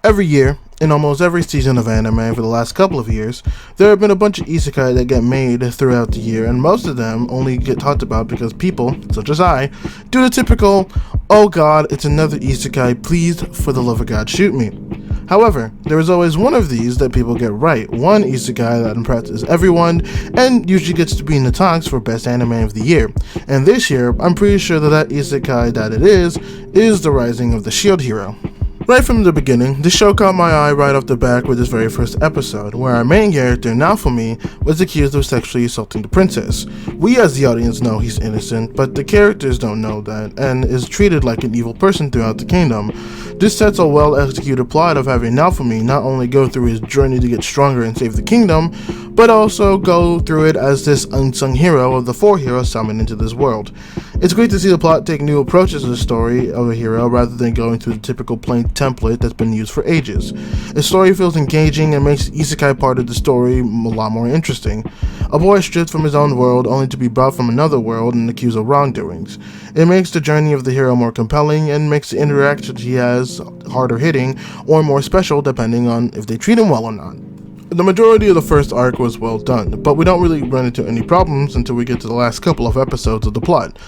Every year, in almost every season of anime for the last couple of years, there have been a bunch of isekai that get made throughout the year, and most of them only get talked about because people, such as I, do the typical, "Oh god, it's another isekai, please, for the love of God, shoot me." However, there is always one of these that people get right, one isekai that impresses everyone, and usually gets to be in the talks for best anime of the year. And this year, I'm pretty sure that isekai that it is The Rising of the Shield Hero. Right from the beginning, the show caught my eye right off the bat with its very first episode, where our main character, Naofumi, was accused of sexually assaulting the princess. We as the audience know he's innocent, but the characters don't know that, and is treated like an evil person throughout the kingdom. This sets a well-executed plot of having Naofumi not only go through his journey to get stronger and save the kingdom, but also go through it as this unsung hero of the four heroes summoned into this world. It's great to see the plot take new approaches to the story of a hero rather than going through the typical plain template that's been used for ages. The story feels engaging and makes the isekai part of the story a lot more interesting. A boy stripped from his own world only to be brought from another world and accused of wrongdoings. It makes the journey of the hero more compelling and makes the interactions he has harder hitting or more special depending on if they treat him well or not. The majority of the first arc was well done, but we don't really run into any problems until we get to the last couple of episodes of the plot.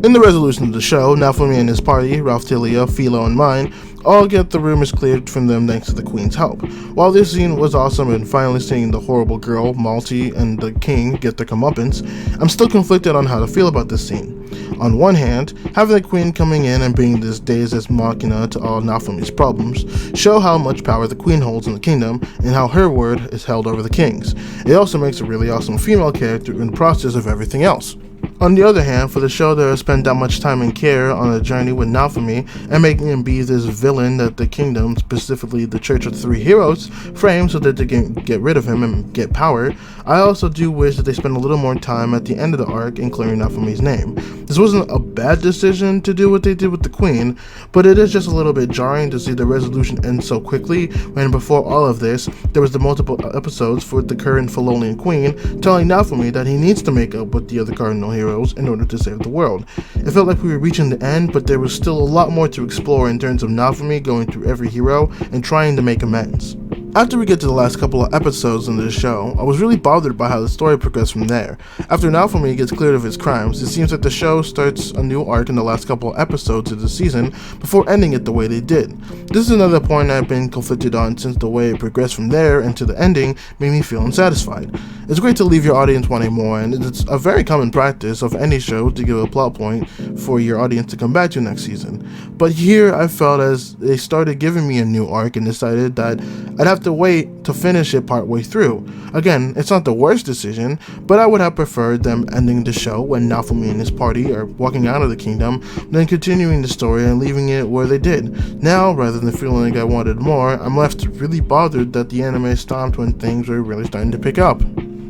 In the resolution of the show, Naofumi and his party, Raphtalia, Philo, and mine, all get the rumors cleared from them thanks to the Queen's help. While this scene was awesome and finally seeing the horrible girl, Malty, and the king get their comeuppance, I'm still conflicted on how to feel about this scene. On one hand, having the Queen coming in and being this deus ex machina to all Naofumi's problems show how much power the Queen holds in the kingdom and how her word is held over the king's. It also makes a really awesome female character in the process of everything else. On the other hand, for the show to spend that much time and care on a journey with Naofumi and making him be this villain that the kingdom, specifically the Church of the Three Heroes, framed so that they can get rid of him and get power, I also do wish that they spend a little more time at the end of the arc in clearing Naofumi's name. This wasn't a bad decision to do what they did with the Queen, but it is just a little bit jarring to see the resolution end so quickly when before all of this, there was the multiple episodes for the current Felonian Queen telling Naofumi that he needs to make up with the other cardinal heroes in order to save the world. It felt like we were reaching the end, but there was still a lot more to explore in terms of Naofumi going through every hero and trying to make amends. After we get to the last couple of episodes in this show, I was really bothered by how the story progressed from there. After Naofumi gets cleared of his crimes, it seems that the show starts a new arc in the last couple of episodes of the season before ending it the way they did. This is another point I've been conflicted on since the way it progressed from there into the ending made me feel unsatisfied. It's great to leave your audience wanting more, and it's a very common practice of any show to give a plot point for your audience to come back to next season. But here I felt as they started giving me a new arc and decided that I'd have to wait to finish it partway through. Again, it's not the worst decision, but I would have preferred them ending the show when Naofumi and his party are walking out of the kingdom, then continuing the story and leaving it where they did. Now, rather than feeling like I wanted more, I'm left really bothered that the anime stopped when things were really starting to pick up.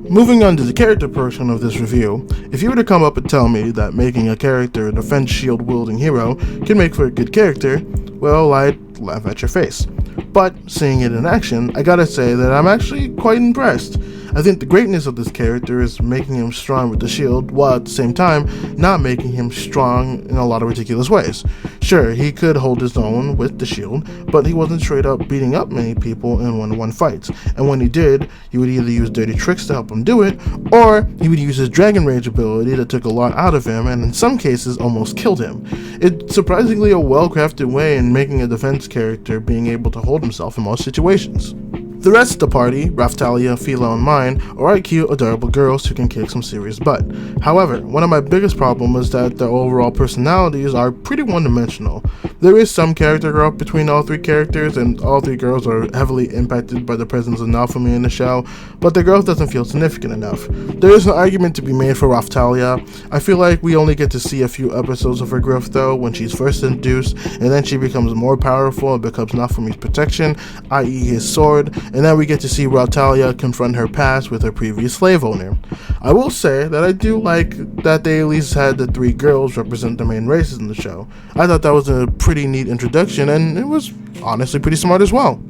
Moving on to the character portion of this review, if you were to come up and tell me that making a character a defense shield wielding hero can make for a good character, well, I'd laugh at your face. But seeing it in action, I gotta say that I'm actually quite impressed. I think the greatness of this character is making him strong with the shield, while at the same time not making him strong in a lot of ridiculous ways. Sure, he could hold his own with the shield, but he wasn't straight up beating up many people in one-on-one fights, and when he did, he would either use dirty tricks to help him do it, or he would use his Dragon Rage ability that took a lot out of him and in some cases almost killed him. It's surprisingly a well-crafted way in making a defense character being able to hold himself in most situations. The rest of the party, Raphtalia, Philo, and mine, are cute, adorable girls who can kick some serious butt. However, one of my biggest problems is that their overall personalities are pretty one-dimensional. There is some character growth between all three characters, and all three girls are heavily impacted by the presence of Naofumi in the show, but the growth doesn't feel significant enough. There is an argument to be made for Raphtalia. I feel like we only get to see a few episodes of her growth though, when she's first introduced, and then she becomes more powerful and becomes Naofumi's protection, i.e. his sword, and then we get to see Raphtalia confront her past with her previous slave owner. I will say that I do like that they at least had the three girls represent the main races in the show. I thought that was a pretty neat introduction, and it was honestly pretty smart as well.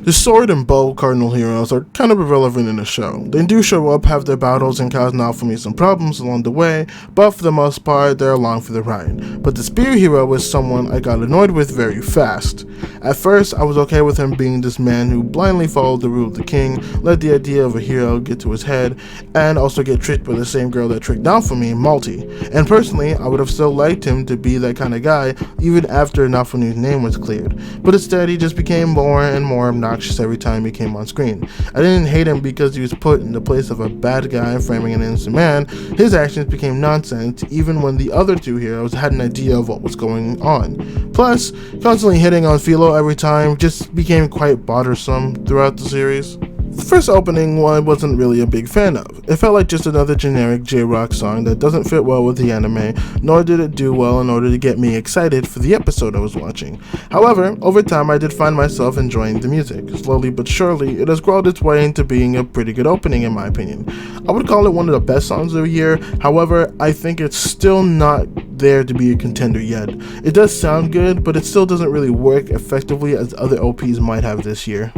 The sword and bow cardinal heroes are kind of irrelevant in the show. They do show up, have their battles, and cause Naofumi some problems along the way, but for the most part, they're along for the ride. But the spear hero is someone I got annoyed with very fast. At first, I was okay with him being this man who blindly followed the rule of the king, let the idea of a hero get to his head, and also get tricked by the same girl that tricked Naofumi, Malty. And personally, I would have still liked him to be that kind of guy, even after Naofumi's name was cleared. But instead, he just became more and more obnoxious every time he came on screen. I didn't hate him because he was put in the place of a bad guy framing an innocent man. His actions became nonsense even when the other two heroes had an idea of what was going on. Plus, constantly hitting on Philo every time just became quite bothersome throughout the series. The first opening I wasn't really a big fan of. It felt like just another generic J-Rock song that doesn't fit well with the anime, nor did it do well in order to get me excited for the episode I was watching. However, over time I did find myself enjoying the music. Slowly but surely, it has crawled its way into being a pretty good opening in my opinion. I would call it one of the best songs of the year, however, I think it's still not there to be a contender yet. It does sound good, but it still doesn't really work effectively as other OPs might have this year.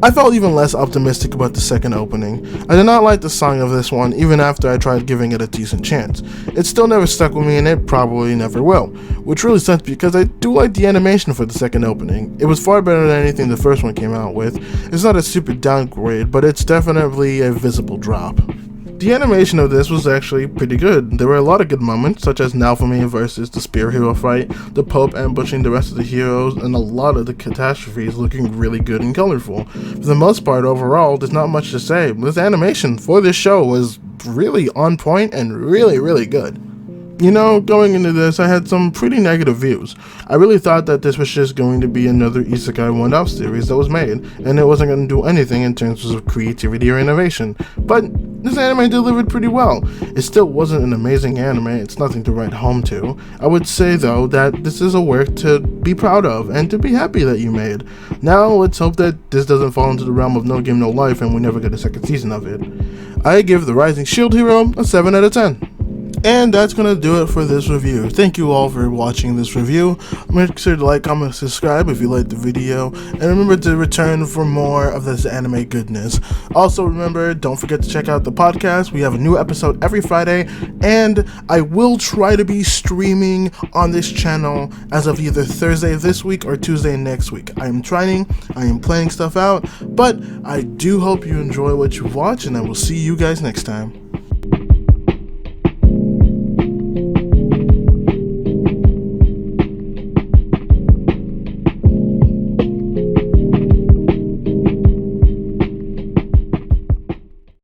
I felt even less optimistic about the second opening. I did not like the song of this one even after I tried giving it a decent chance. It still never stuck with me and it probably never will, which really sucks because I do like the animation for the second opening. It was far better than anything the first one came out with. It's not a super downgrade, but it's definitely a visible drop. The animation of this was actually pretty good. There were a lot of good moments, such as Naofumi versus the spear hero fight, the Pope ambushing the rest of the heroes, and a lot of the catastrophes looking really good and colorful. For the most part, overall, there's not much to say. This animation for this show was really on point and really good. You know, going into this, I had some pretty negative views. I really thought that this was just going to be another Isekai one-off series that was made, and it wasn't going to do anything in terms of creativity or innovation. But this anime delivered pretty well. It still wasn't an amazing anime, it's nothing to write home to. I would say though that this is a work to be proud of and to be happy that you made. Now let's hope that this doesn't fall into the realm of No Game No Life and we never get a second season of it. I give The Rising Shield Hero a 7 out of 10. And that's going to do it for this review. Thank you all for watching this review. Make sure to like, comment, subscribe if you liked the video. And remember to return for more of this anime goodness. Also remember, don't forget to check out the podcast. We have a new episode every Friday. And I will try to be streaming on this channel as of either Thursday this week or Tuesday next week. I am planning stuff out. But I do hope you enjoy what you watch. And I will see you guys next time.